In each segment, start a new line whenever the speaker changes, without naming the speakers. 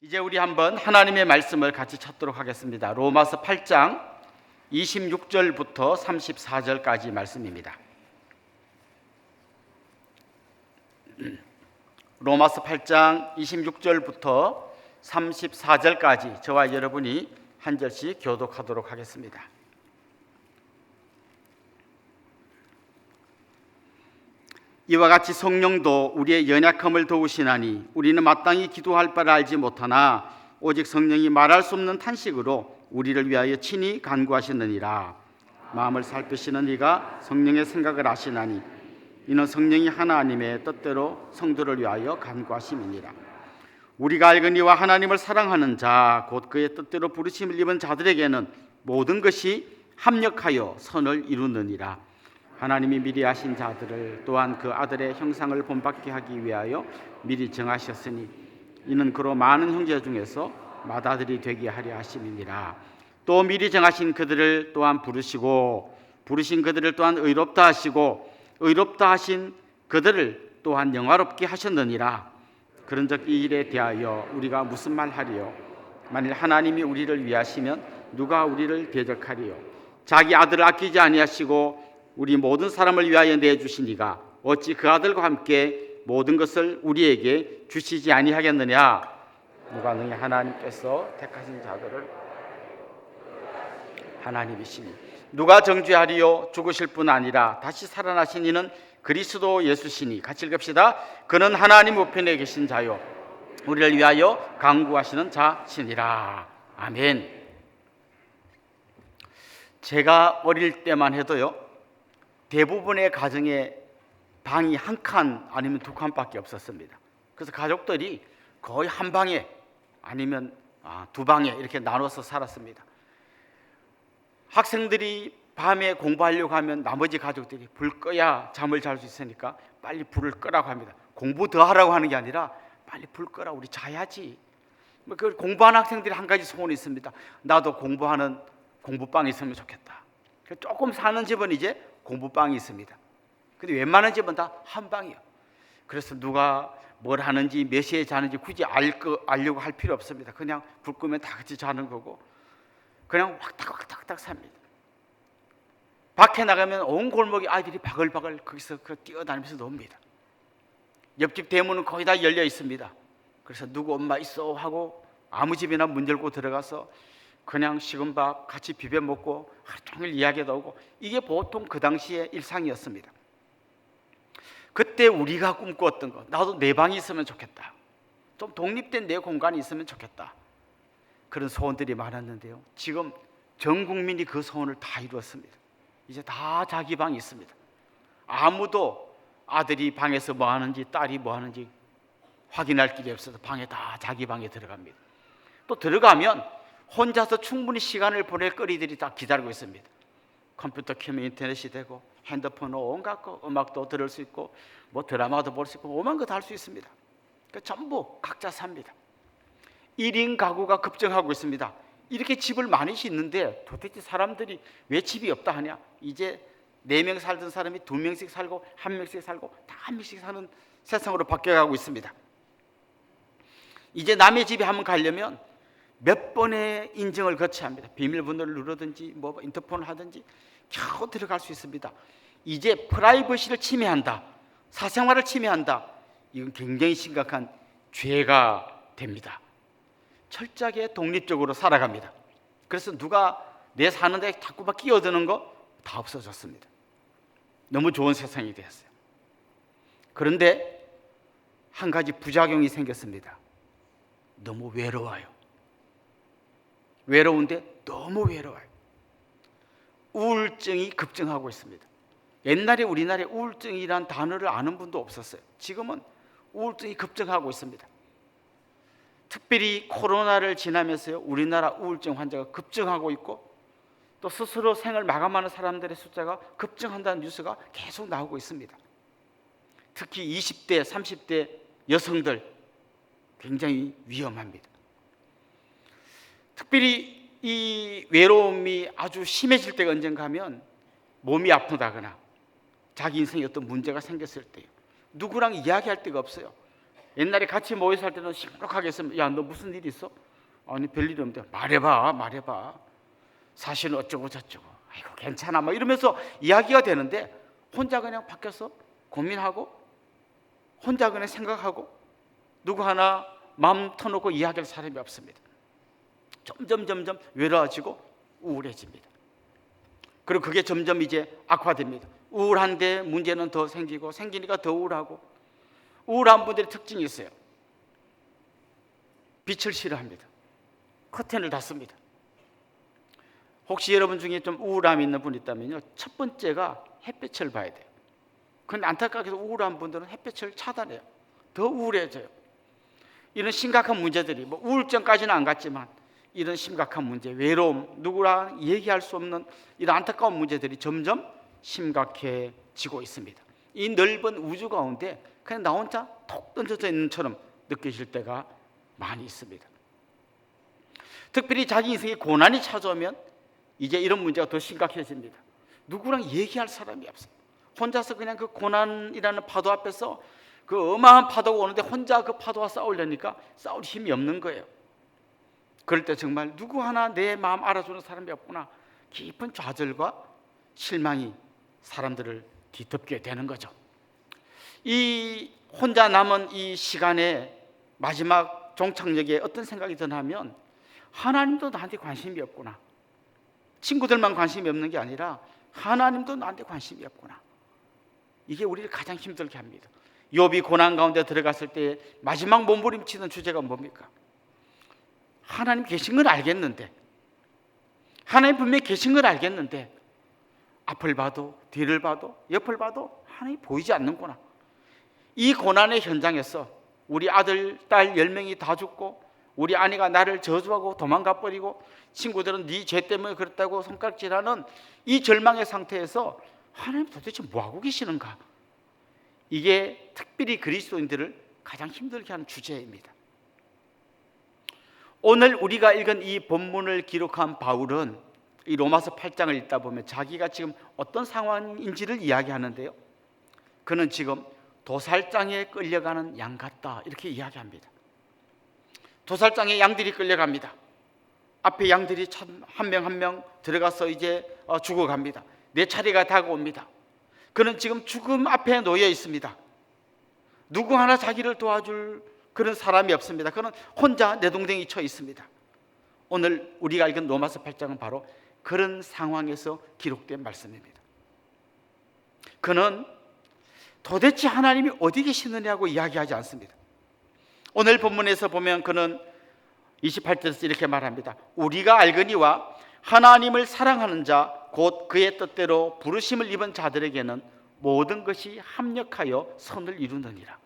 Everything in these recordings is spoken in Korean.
이제 우리 한번 하나님의 말씀을 같이 찾도록 하겠습니다. 로마서 8장 26절부터 34절까지 말씀입니다. 로마서 8장 26절부터 34절까지 저와 여러분이 한 절씩 교독하도록 하겠습니다. 이와 같이 성령도 우리의 연약함을 도우시나니 우리는 마땅히 기도할 바를 알지 못하나 오직 성령이 말할 수 없는 탄식으로 우리를 위하여 친히 간구하시느니라. 마음을 살피시는 이가 성령의 생각을 아시나니 이는 성령이 하나님의 뜻대로 성도를 위하여 간구하심이니라. 우리가 알거니와 하나님을 사랑하는 자 곧 그의 뜻대로 부르심을 입은 자들에게는 모든 것이 합력하여 선을 이루느니라. 하나님이 미리 하신 자들을 또한 그 아들의 형상을 본받게 하기 위하여 미리 정하셨으니 이는 그로 많은 형제 중에서 맏아들이 되게 하려 하심이니라. 또 미리 정하신 그들을 또한 부르시고 부르신 그들을 또한 의롭다 하시고 의롭다 하신 그들을 또한 영화롭게 하셨느니라. 그런즉 이 일에 대하여 우리가 무슨 말 하리요? 만일 하나님이 우리를 위하시면 누가 우리를 대적하리요? 자기 아들을 아끼지 아니하시고 우리 모든 사람을 위하여 내주시니가 어찌 그 아들과 함께 모든 것을 우리에게 주시지 아니하겠느냐? 누가 능히 하나님께서 택하신 자들을 하나님이시니 누가 정죄하리요? 죽으실 뿐 아니라 다시 살아나신 이는 그리스도 예수시니. 같이 읽읍시다. 그는 하나님 우편에 계신 자요 우리를 위하여 간구하시는 자시니라. 아멘. 제가 어릴 때만 해도요, 대부분의 가정에 방이 한 칸 아니면 두 칸밖에 없었습니다. 그래서 가족들이 거의 한 방에 아니면 두 방에 이렇게 나눠서 살았습니다. 학생들이 밤에 공부하려고 하면 나머지 가족들이 불 꺼야 잠을 잘 수 있으니까 빨리 불을 끄라고 합니다. 공부 더 하라고 하는 게 아니라 빨리 불 꺼라, 우리 자야지. 그 공부하는 학생들이 한 가지 소원이 있습니다. 나도 공부하는 공부방이 있으면 좋겠다. 조금 사는 집은 이제 공부방이 있습니다. 근데 웬만한 집은 다 한 방이에요. 그래서 누가 뭘 하는지 몇 시에 자는지 굳이 알려고 할 필요 없습니다. 그냥 불 끄면 다 같이 자는 거고 그냥 확탁 삽니다. 밖에 나가면 온 골목에 아이들이 바글바글 거기서 뛰어다니면서 놉니다. 옆집 대문은 거의 다 열려 있습니다. 그래서 누구 엄마 있어 하고 아무 집이나 문 열고 들어가서 그냥 식은 밥 같이 비벼 먹고 하루 종일 이야기도 하고, 이게 보통 그 당시의 일상이었습니다. 그때 우리가 꿈꾸었던 것, 나도 내 방이 있으면 좋겠다, 좀 독립된 내 공간이 있으면 좋겠다, 그런 소원들이 많았는데요, 지금 전 국민이 그 소원을 다 이루었습니다. 이제 다 자기 방이 있습니다. 아무도 아들이 방에서 뭐 하는지 딸이 뭐 하는지 확인할 길이 없어서 방에 다 자기 방에 들어갑니다. 또 들어가면 혼자서 충분히 시간을 보낼 거리들이 다 기다리고 있습니다. 컴퓨터 켜면 인터넷이 되고 핸드폰으로 온갖 거, 음악도 들을 수 있고 뭐 드라마도 볼 수 있고 오만 거 다 할 수 있습니다. 그러니까 전부 각자 삽니다. 1인 가구가 급증하고 있습니다. 이렇게 집을 많이 짓는데 도대체 사람들이 왜 집이 없다 하냐? 이제 4명 살던 사람이 2명씩 살고 1명씩 살고 다 1명씩 사는 세상으로 바뀌어가고 있습니다. 이제 남의 집에 한번 가려면 몇 번의 인증을 거쳐야 합니다. 비밀번호를 누르든지 뭐 인터폰을 하든지 겨우 들어갈 수 있습니다. 이제 프라이버시를 침해한다, 사생활을 침해한다, 이건 굉장히 심각한 죄가 됩니다. 철저하게 독립적으로 살아갑니다. 그래서 누가 내 사는데 자꾸만 끼어드는 거 다 없어졌습니다. 너무 좋은 세상이 되었어요. 그런데 한 가지 부작용이 생겼습니다. 너무 외로워요. 외로운데 너무 외로워요. 우울증이 급증하고 있습니다. 옛날에 우리나라에 우울증이란 단어를 아는 분도 없었어요. 지금은 우울증이 급증하고 있습니다. 특별히 코로나를 지나면서요, 우리나라 우울증 환자가 급증하고 있고 또 스스로 생을 마감하는 사람들의 숫자가 급증한다는 뉴스가 계속 나오고 있습니다. 특히 20대, 30대 여성들 굉장히 위험합니다. 특별히 이 외로움이 아주 심해질 때가 언젠가 하면 몸이 아프다거나 자기 인생에 어떤 문제가 생겼을 때요, 누구랑 이야기할 데가 없어요. 옛날에 같이 모여 살 때는 심각하게 했으면 야, 너 무슨 일 있어? 아니 별일 없는데 말해봐. 사실은 어쩌고 저쩌고. 아이고 괜찮아 뭐 이러면서 이야기가 되는데 혼자 그냥 밖에서 고민하고 혼자 그냥 생각하고 누구 하나 마음 터놓고 이야기할 사람이 없습니다. 점점 외로워지고 우울해집니다. 그리고 그게 점점 이제 악화됩니다. 우울한데 문제는 더 생기니까 더 우울하고. 우울한 분들의 특징이 있어요. 빛을 싫어합니다. 커튼을 닫습니다. 혹시 여러분 중에 좀 우울함이 있는 분 있다면요, 첫 번째가 햇빛을 봐야 돼요. 그런데 안타깝게도 우울한 분들은 햇빛을 차단해요. 더 우울해져요. 이런 심각한 문제들이 뭐 우울증까지는 안 갔지만 이런 심각한 문제, 외로움, 누구랑 얘기할 수 없는 이런 안타까운 문제들이 점점 심각해지고 있습니다. 이 넓은 우주 가운데 그냥 나 혼자 톡 던져져 있는 것처럼 느끼실 때가 많이 있습니다. 특별히 자기 인생에 고난이 찾아오면 이제 이런 문제가 더 심각해집니다. 누구랑 얘기할 사람이 없어요. 혼자서 그냥 그 고난이라는 파도 앞에서 그 어마어마한 파도가 오는데 혼자 그 파도와 싸우려니까 싸울 힘이 없는 거예요. 그럴 때 정말 누구 하나 내 마음 알아주는 사람이 없구나, 깊은 좌절과 실망이 사람들을 뒤덮게 되는 거죠. 이 혼자 남은 이 시간에 마지막 종착역에 어떤 생각이 드냐면 하나님도 나한테 관심이 없구나. 친구들만 관심이 없는 게 아니라 하나님도 나한테 관심이 없구나. 이게 우리를 가장 힘들게 합니다. 욥이 고난 가운데 들어갔을 때 마지막 몸부림치는 주제가 뭡니까? 하나님 계신 건 알겠는데, 하나님 분명히 계신 건 알겠는데 앞을 봐도 뒤를 봐도 옆을 봐도 하나님이 보이지 않는구나. 이 고난의 현장에서 우리 아들, 딸 10명이 다 죽고 우리 아내가 나를 저주하고 도망가 버리고 친구들은 네 죄 때문에 그렇다고 손가락질하는 이 절망의 상태에서 하나님 도대체 뭐하고 계시는가? 이게 특별히 그리스도인들을 가장 힘들게 하는 주제입니다. 오늘 우리가 읽은 이 본문을 기록한 바울은 이 로마서 8장을 읽다 보면 자기가 지금 어떤 상황인지를 이야기하는데요, 그는 지금 도살장에 끌려가는 양 같다 이렇게 이야기합니다. 도살장에 양들이 끌려갑니다. 앞에 양들이 한 명 한 명 들어가서 이제 죽어갑니다. 내 차례가 다가옵니다. 그는 지금 죽음 앞에 놓여 있습니다. 누구 하나 자기를 도와줄 그런 사람이 없습니다. 그는 혼자 내동댕이 쳐 있습니다. 오늘 우리가 읽은 로마서 8장은 바로 그런 상황에서 기록된 말씀입니다. 그는 도대체 하나님이 어디 계시느냐고 이야기하지 않습니다. 오늘 본문에서 보면 그는 28절에서 이렇게 말합니다. 우리가 알거니와 하나님을 사랑하는 자 곧 그의 뜻대로 부르심을 입은 자들에게는 모든 것이 합력하여 선을 이루느니라.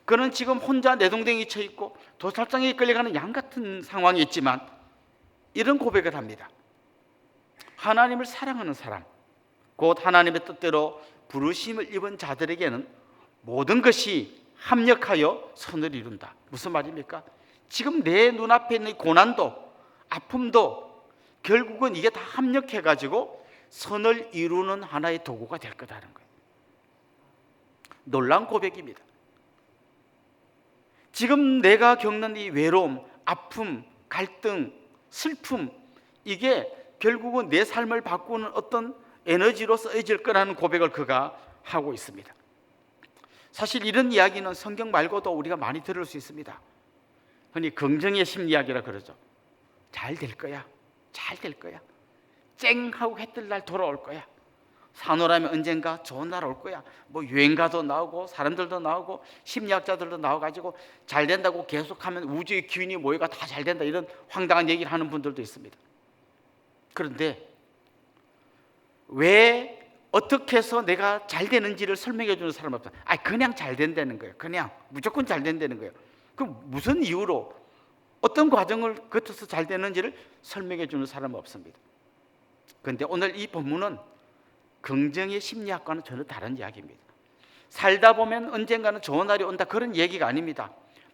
그는 지금 혼자 내동댕이 쳐 있고 도살장에 끌려가는 양 같은 상황이 있지만 이런 고백을 합니다. 하나님을 사랑하는 사람 곧 하나님의 뜻대로 부르심을 입은 자들에게는 모든 것이 합력하여 선을 이룬다. 무슨 말입니까? 지금 내 눈앞에 있는 고난도 아픔도 결국은 이게 다 합력해가지고 선을 이루는 하나의 도구가 될 거다는 거예요. 놀라운 고백입니다. 지금 내가 겪는 이 외로움, 아픔, 갈등, 슬픔, 이게 결국은 내 삶을 바꾸는 어떤 에너지로 쓰여질 거라는 고백을 그가 하고 있습니다. 사실 이런 이야기는 성경 말고도 우리가 많이 들을 수 있습니다. 흔히 긍정의 심리학이라 그러죠. 잘 될 거야, 잘 될 거야, 쨍 하고 해 뜰 날 돌아올 거야, 산호라면 언젠가 좋은 날 올 거야. 뭐 유행가도 나오고 사람들도 나오고 심리학자들도 나와가지고 잘 된다고 계속하면 우주의 기운이 모여가 다 잘 된다, 이런 황당한 얘기를 하는 분들도 있습니다. 그런데 왜 어떻게 해서 내가 잘 되는지를 설명해 주는 사람은 없어요. 그냥 잘 된다는 거예요. 그냥 무조건 잘 된다는 거예요. 그럼 무슨 이유로 어떤 과정을 거쳐서 잘 되는지를 설명해 주는 사람은 없습니다. 그런데 오늘 이 본문은 긍정의 심리학과는 전혀 다른 이야기입니다. 살다 보면 언젠가는 좋은 날이 온다, 그런 얘기가 아닙니다.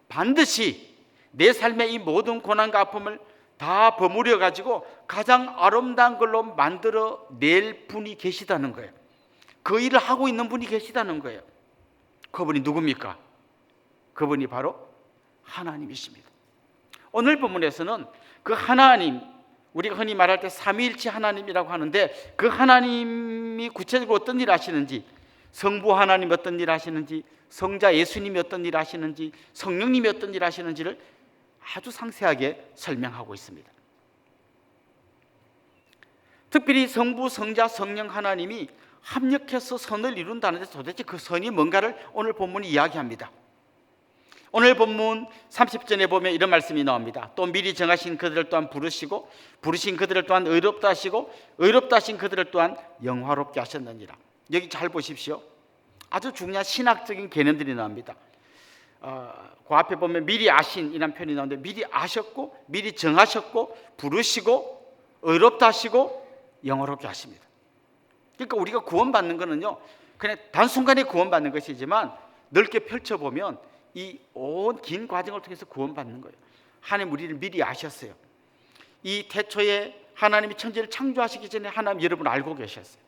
반드시 내 삶의 이 모든 고난과 아픔을 다 버무려 가지고 가장 아름다운 걸로 만들어 낼 분이 계시다는 거예요. 그 일을 하고 있는 분이 계시다는 거예요. 그분이 누굽니까? 그분이 바로 하나님이십니다. 오늘 본문에서는 그 하나님, 우리가 흔히 말할 때 삼위일체 하나님이라고 하는데 그 하나님이 구체적으로 어떤 일 하시는지, 성부 하나님이 어떤 일 하시는지, 성자 예수님이 어떤 일 하시는지, 성령님이 어떤 일 하시는지를 아주 상세하게 설명하고 있습니다. 특별히 성부, 성자, 성령 하나님이 합력해서 선을 이룬다는데 도대체 그 선이 뭔가를 오늘 본문이 이야기합니다. 오늘 본문 30절에 보면 이런 말씀이 나옵니다. 또 미리 정하신 그들을 또한 부르시고 부르신 그들을 또한 의롭다 하시고 의롭다 하신 그들을 또한 영화롭게 하셨느니라. 여기 잘 보십시오. 아주 중요한 신학적인 개념들이 나옵니다. 그 앞에 보면 미리 아신이라는 표현이 나오는데 미리 아셨고 미리 정하셨고 부르시고 의롭다 하시고 영화롭게 하십니다. 그러니까 우리가 구원받는 거는요, 그냥 단순간에 구원받는 것이지만 넓게 펼쳐보면 이 온 긴 과정을 통해서 구원받는 거예요. 하나님 우리를 미리 아셨어요. 이 태초에 하나님이 천지를 창조하시기 전에 하나님 여러분 알고 계셨어요.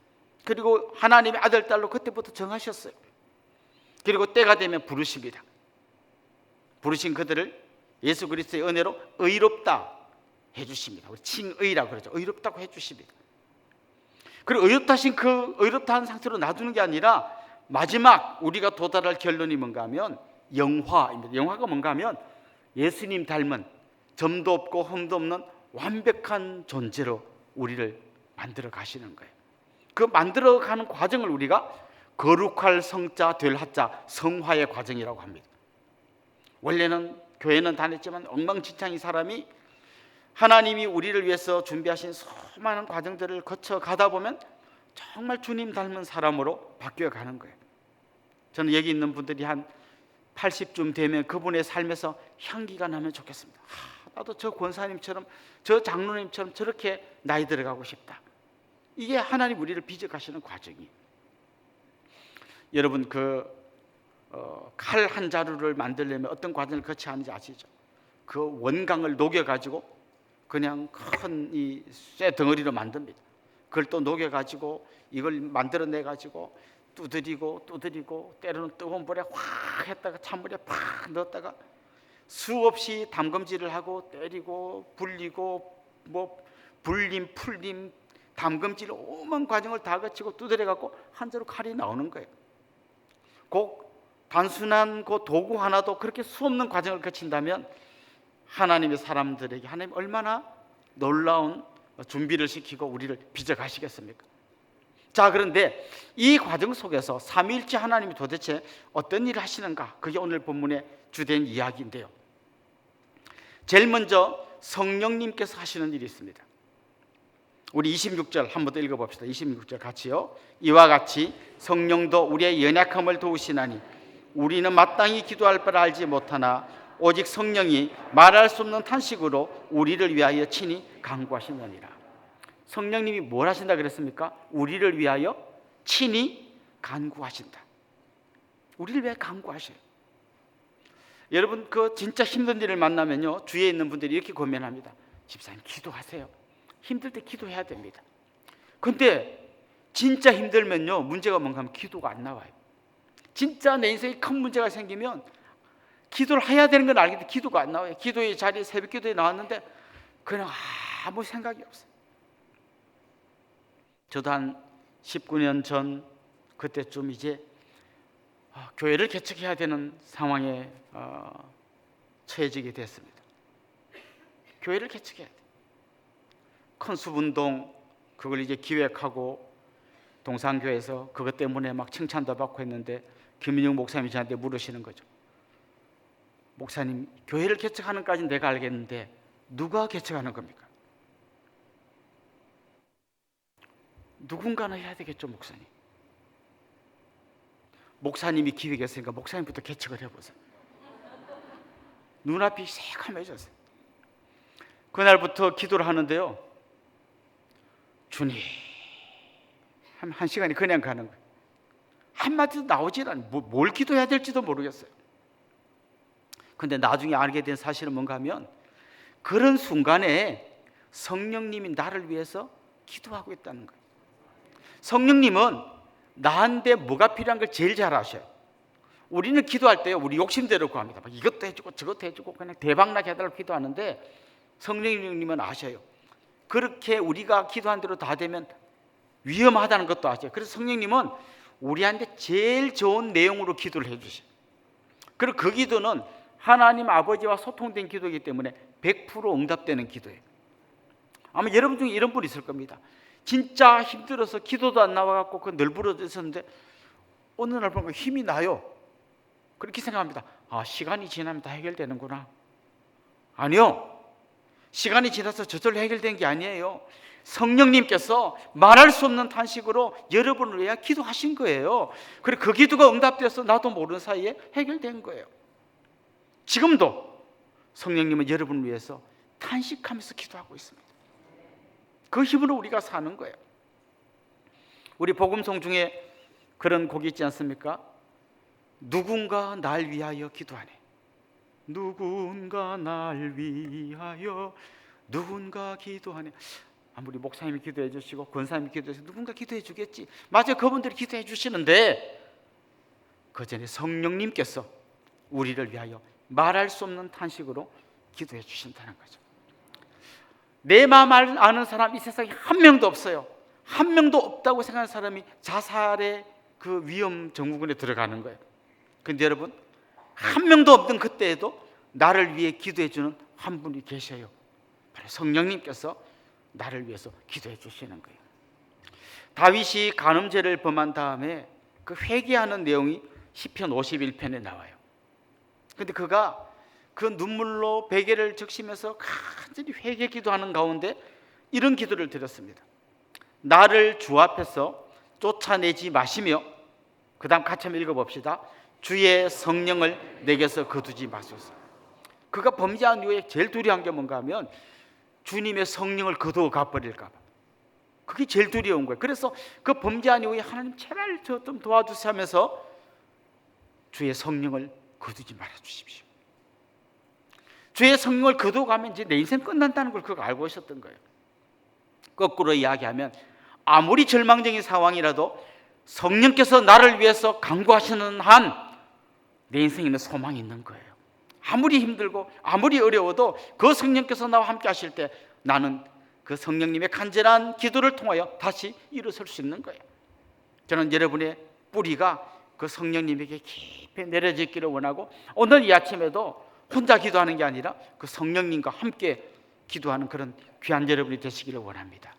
그리고 하나님의 아들 딸로 그때부터 정하셨어요. 그리고 때가 되면 부르십니다. 부르신 그들을 예수 그리스도의 은혜로 의롭다 해주십니다. 우리 칭의라고 그러죠. 의롭다고 해주십니다. 그리고 의롭다신 그 의롭다한 상태로 놔두는 게 아니라 마지막 우리가 도달할 결론이 뭔가 하면 영화입니다. 영화가 뭔가 하면 예수님 닮은 점도 없고 흠도 없는 완벽한 존재로 우리를 만들어 가시는 거예요. 그 만들어 가는 과정을 우리가 거룩할 성자 될 하자 성화의 과정이라고 합니다. 원래는 교회는 다녔지만 엉망진창인 사람이 하나님이 우리를 위해서 준비하신 수많은 과정들을 거쳐 가다 보면 정말 주님 닮은 사람으로 바뀌어 가는 거예요. 저는 여기 있는 분들이 한 80쯤 되면 그분의 삶에서 향기가 나면 좋겠습니다. 나도 저 권사님처럼 저 장로님처럼 저렇게 나이 들어가고 싶다. 이게 하나님 우리를 빚어가시는 과정이에요. 여러분 칼 한 자루를 만들려면 어떤 과정을 거쳐야 하는지 아시죠? 그 원강을 녹여가지고 그냥 큰 이 쇠 덩어리로 만듭니다. 그걸 또 녹여가지고 이걸 만들어내가지고 두드리고 때로는 뜨거운 불에 확 했다가 찬물에 팍 넣었다가 수없이 담금질을 하고 때리고 불리고 뭐 불림 풀림 담금질 오만 과정을 다 거치고 두드려갖고 한 자루 칼이 나오는 거예요. 단순한 그 도구 하나도 그렇게 수없는 과정을 거친다면 하나님의 사람들에게 하나님 얼마나 놀라운 준비를 시키고 우리를 빚어가시겠습니까? 자, 그런데 이 과정 속에서 삼위일체 하나님이 도대체 어떤 일을 하시는가? 그게 오늘 본문의 주된 이야기인데요. 제일 먼저 성령님께서 하시는 일이 있습니다. 우리 26절 한 번 더 읽어봅시다. 26절 같이요. 이와 같이 성령도 우리의 연약함을 도우시나니 우리는 마땅히 기도할 바를 알지 못하나 오직 성령이 말할 수 없는 탄식으로 우리를 위하여 친히 간구하시느니라. 성령님이 뭘 하신다 그랬습니까? 우리를 위하여 친히 간구하신다. 우리를 위해 간구하셔요. 여러분 진짜 힘든 일을 만나면요, 주위에 있는 분들이 이렇게 고민합니다. 집사님 기도하세요. 힘들 때 기도해야 됩니다. 근데 진짜 힘들면요, 문제가 뭔가 하면 기도가 안 나와요. 진짜 내 인생에 큰 문제가 생기면 기도를 해야 되는 건 알겠는데 기도가 안 나와요. 기도의 자리에 새벽 기도에 나왔는데 그냥 아무 생각이 없어요. 저도 한 19년 전 그때쯤 이제 교회를 개척해야 되는 상황에 처해지게 됐습니다. 교회를 개척해야 돼. 큰 수분동 그걸 이제 기획하고 동산교회에서 그것 때문에 막 칭찬도 받고 했는데 김민영 목사님이 저한테 물으시는 거죠. 목사님, 교회를 개척하는 까지는 내가 알겠는데 누가 개척하는 겁니까? 누군가는 해야 되겠죠, 목사님. 목사님이 기획했으니까 목사님부터 개척을 해보세요. 눈앞이 새카매졌어요. 그날부터 기도를 하는데요, 주님, 한 시간이 그냥 가는 거예요. 한마디도 나오질 않아요. 뭘 기도해야 될지도 모르겠어요. 근데 나중에 알게 된 사실은 뭔가 하면 그런 순간에 성령님이 나를 위해서 기도하고 있다는 거예요. 성령님은 나한테 뭐가 필요한 걸 제일 잘 아셔요. 우리는 기도할 때 우리 욕심대로 구합니다. 막 이것도 해주고 저것도 해주고 그냥 대박나게 해달라고 기도하는데 성령님은 아셔요. 그렇게 우리가 기도한 대로 다 되면 위험하다는 것도 아셔요. 그래서 성령님은 우리한테 제일 좋은 내용으로 기도를 해주셔요. 그리고 그 기도는 하나님 아버지와 소통된 기도이기 때문에 100% 응답되는 기도예요. 아마 여러분 중에 이런 분 있을 겁니다. 진짜 힘들어서 기도도 안 나와갖고 그 널브러져 있었는데 어느 날 보니까 힘이 나요. 그렇게 생각합니다. 아, 시간이 지나면 다 해결되는구나. 아니요, 시간이 지나서 저절로 해결된 게 아니에요. 성령님께서 말할 수 없는 탄식으로 여러분을 위해 기도하신 거예요. 그리고 그 기도가 응답되어서 나도 모르는 사이에 해결된 거예요. 지금도 성령님은 여러분을 위해서 탄식하면서 기도하고 있습니다. 그 힘으로 우리가 사는 거예요. 우리 복음송 중에 그런 곡이 있지 않습니까? 누군가 날 위하여 기도하네. 누군가 날 위하여 누군가 기도하네. 아무리 목사님이 기도해 주시고 권사님이 기도해 주시고 누군가 기도해 주겠지. 맞아요, 그분들이 기도해 주시는데 그 전에 성령님께서 우리를 위하여 말할 수 없는 탄식으로 기도해 주신다는 거죠. 내 마음을 아는 사람 이 세상에 한 명도 없어요. 한 명도 없다고 생각하는 사람이 자살의 그 위험 증후군에 들어가는 거예요. 근데 여러분, 한 명도 없던 그때에도 나를 위해 기도해 주는 한 분이 계셔요. 바로 성령님께서 나를 위해서 기도해 주시는 거예요. 다윗이 간음죄를 범한 다음에 그 회개하는 내용이 시편 51편에 나와요. 근데 그가 그 눈물로 베개를 적시면서 간절히 회개 기도하는 가운데 이런 기도를 드렸습니다. 나를 주 앞에서 쫓아내지 마시며, 그 다음 같이 한번 읽어봅시다. 주의 성령을 내게서 거두지 마소서. 그가 범죄한 이후에 제일 두려운 게 뭔가 하면 주님의 성령을 거두어 가버릴까 봐. 그게 제일 두려운 거예요. 그래서 그 범죄한 이후에 하나님 제발 저 좀 도와주세요 하면서 주의 성령을 거두지 말아 주십시오. 주의 성령을 거두어 가면 이제 내 인생 끝난다는 걸 그거 알고 있었던 거예요. 거꾸로 이야기하면 아무리 절망적인 상황이라도 성령께서 나를 위해서 간구하시는 한 내 인생에는 소망이 있는 거예요. 아무리 힘들고 아무리 어려워도 그 성령께서 나와 함께 하실 때 나는 그 성령님의 간절한 기도를 통하여 다시 일어설 수 있는 거예요. 저는 여러분의 뿌리가 그 성령님에게 깊이 내려져 있기를 원하고, 오늘 이 아침에도 혼자 기도하는 게 아니라 그 성령님과 함께 기도하는 그런 귀한 여러분이 되시기를 원합니다.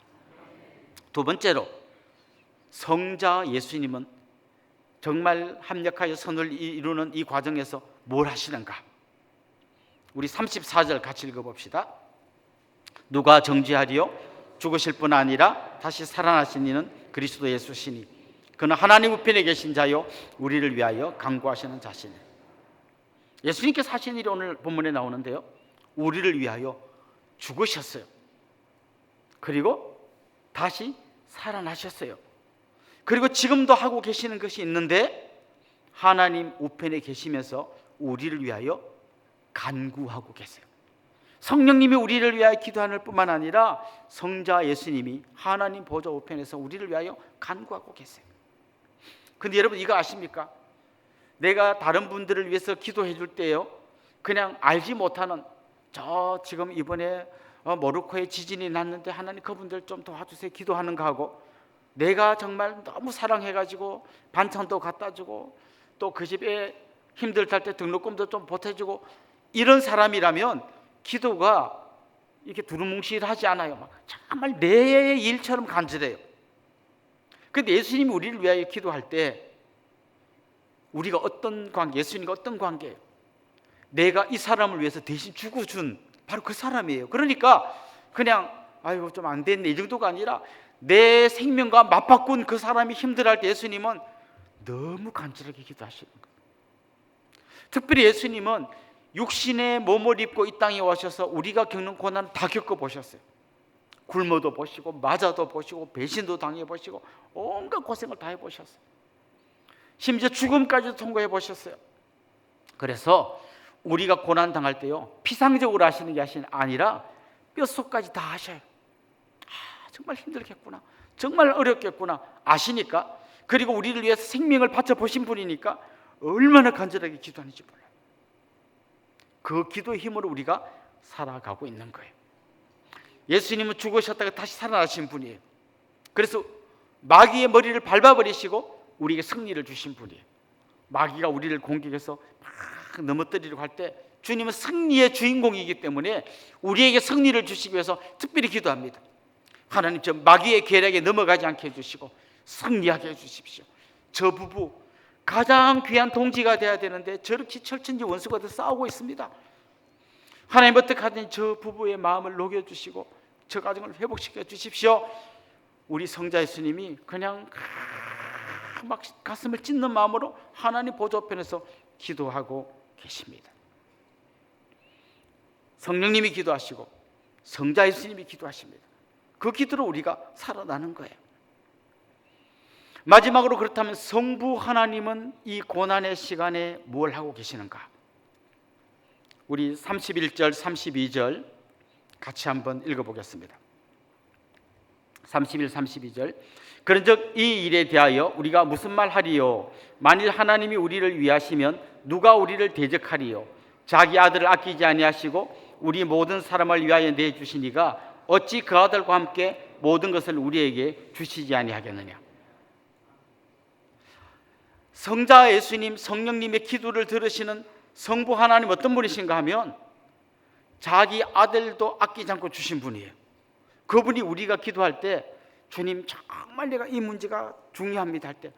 두 번째로, 성자 예수님은 정말 합력하여 선을 이루는 이 과정에서 뭘 하시는가? 우리 34절 같이 읽어봅시다. 누가 정죄하리요? 죽으실 뿐 아니라 다시 살아나신 이는 그리스도 예수시니 그는 하나님 우편에 계신 자요 우리를 위하여 간구하시는 자시니. 예수님께서 하신 일이 오늘 본문에 나오는데요, 우리를 위하여 죽으셨어요. 그리고 다시 살아나셨어요. 그리고 지금도 하고 계시는 것이 있는데 하나님 우편에 계시면서 우리를 위하여 간구하고 계세요. 성령님이 우리를 위하여 기도하는 뿐만 아니라 성자 예수님이 하나님 보좌 우편에서 우리를 위하여 간구하고 계세요. 근데 여러분 이거 아십니까? 내가 다른 분들을 위해서 기도해 줄 때요, 그냥 알지 못하는 저 지금 이번에 모로코에 지진이 났는데 하나님 그분들 좀 도와주세요 기도하는 거 하고, 내가 정말 너무 사랑해가지고 반찬도 갖다 주고 또 그 집에 힘들 때 등록금도 좀 보태주고 이런 사람이라면 기도가 이렇게 두루뭉실하지 않아요. 막 정말 내 일처럼 간절해요. 그런데 예수님이 우리를 위하여 기도할 때 우리가 어떤 관계, 예수님과 어떤 관계예요? 내가 이 사람을 위해서 대신 죽어준 바로 그 사람이에요. 그러니까 그냥 아이고 좀 안 됐네 이 정도가 아니라 내 생명과 맞바꾼 그 사람이 힘들어할 때 예수님은 너무 간절하게 기도하시는 거예요. 특별히 예수님은 육신의 몸을 입고 이 땅에 오셔서 우리가 겪는 고난을 다 겪어보셨어요. 굶어도 보시고 맞아도 보시고 배신도 당해보시고 온갖 고생을 다 해보셨어요. 심지어 죽음까지도 통과해 보셨어요. 그래서 우리가 고난 당할 때요, 피상적으로 하시는 게 아니라 뼛속까지 다 하셔요. 정말 힘들겠구나, 정말 어렵겠구나 아시니까, 그리고 우리를 위해서 생명을 바쳐 보신 분이니까 얼마나 간절하게 기도하는지 몰라요. 그 기도의 힘으로 우리가 살아가고 있는 거예요. 예수님은 죽으셨다가 다시 살아나신 분이에요. 그래서 마귀의 머리를 밟아버리시고 우리에게 승리를 주신 분이에요. 마귀가 우리를 공격해서 막 넘어뜨리려고 할 때 주님은 승리의 주인공이기 때문에 우리에게 승리를 주시기 위해서 특별히 기도합니다. 하나님, 저 마귀의 계략에 넘어가지 않게 해주시고 승리하게 해주십시오. 저 부부 가장 귀한 동지가 돼야 되는데 저렇게 철천지 원수가 더 싸우고 있습니다. 하나님, 어떻게 하든지 저 부부의 마음을 녹여주시고 저 가정을 회복시켜 주십시오. 우리 성자 예수님이 그냥 막 가슴을 찢는 마음으로 하나님 보좌편에서 기도하고 계십니다. 성령님이 기도하시고 성자 예수님이 기도하십니다. 그 기도로 우리가 살아나는 거예요. 마지막으로, 그렇다면 성부 하나님은 이 고난의 시간에 뭘 하고 계시는가? 우리 31절 32절 같이 한번 읽어보겠습니다. 31, 32절. 그런즉 이 일에 대하여 우리가 무슨 말 하리요? 만일 하나님이 우리를 위하시면 누가 우리를 대적하리요? 자기 아들을 아끼지 아니하시고 우리 모든 사람을 위하여 내주시니가 어찌 그 아들과 함께 모든 것을 우리에게 주시지 아니하겠느냐? 성자 예수님, 성령님의 기도를 들으시는 성부 하나님 어떤 분이신가 하면 자기 아들도 아끼지 않고 주신 분이에요. 그분이 우리가 기도할 때 주님, 정말 내가 이 문제가 중요합니다 할 때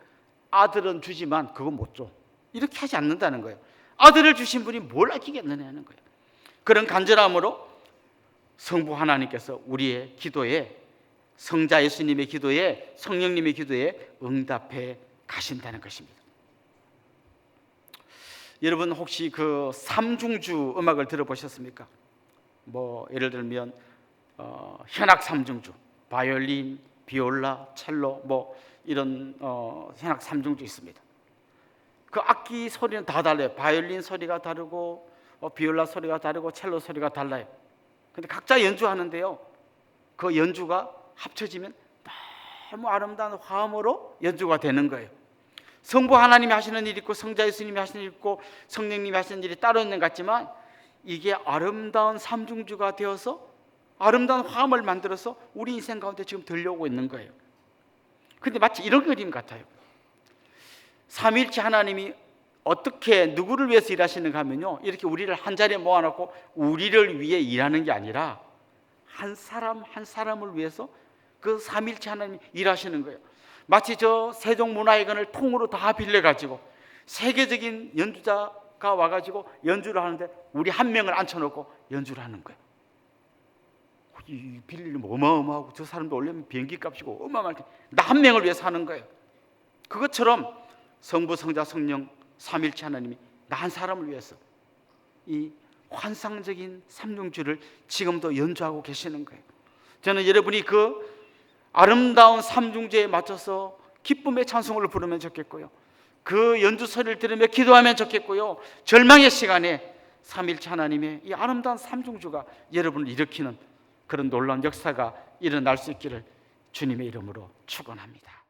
아들은 주지만 그거 못 줘, 이렇게 하지 않는다는 거예요. 아들을 주신 분이 뭘 아끼겠느냐 하는 거예요. 그런 간절함으로 성부 하나님께서 우리의 기도에, 성자 예수님의 기도에, 성령님의 기도에 응답해 가신다는 것입니다. 여러분 혹시 그 삼중주 음악을 들어보셨습니까? 뭐 예를 들면 현악 삼중주, 바이올린, 비올라, 첼로, 뭐 이런 현악 삼중주 있습니다. 그 악기 소리는 다 달라요. 바이올린 소리가 다르고 비올라 소리가 다르고 첼로 소리가 달라요. 근데 각자 연주하는데요, 그 연주가 합쳐지면 너무 아름다운 화음으로 연주가 되는 거예요. 성부 하나님이 하시는 일이 있고 성자 예수님이 하시는 일이 있고 성령님이 하시는 일이 따로 있는 것 같지만 이게 아름다운 삼중주가 되어서 아름다운 화음을 만들어서 우리 인생 가운데 지금 들려오고 있는 거예요. 그런데 마치 이런 그림 같아요. 삼위일체 하나님이 어떻게 누구를 위해서 일하시는가 하면요, 이렇게 우리를 한 자리에 모아놓고 우리를 위해 일하는 게 아니라 한 사람 한 사람을 위해서 그 삼위일체 하나님이 일하시는 거예요. 마치 저 세종문화회관을 통으로 다 빌려가지고 세계적인 연주자가 와가지고 연주를 하는데 우리 한 명을 앉혀놓고 연주를 하는 거예요. 이 빌리면 어마어마하고 저 사람도 올려면 비행기 값이고 어마어마하게 나 한 명을 위해서 하는 거예요. 그것처럼 성부, 성자, 성령 삼일체 하나님이 나 한 사람을 위해서 이 환상적인 삼중주를 지금도 연주하고 계시는 거예요. 저는 여러분이 그 아름다운 삼중제에 맞춰서 기쁨의 찬송을 부르면 좋겠고요, 그 연주 소리를 들으며 기도하면 좋겠고요, 절망의 시간에 삼일체 하나님의 이 아름다운 삼중주가 여러분을 일으키는 그런 놀라운 역사가 일어날 수 있기를 주님의 이름으로 축원합니다.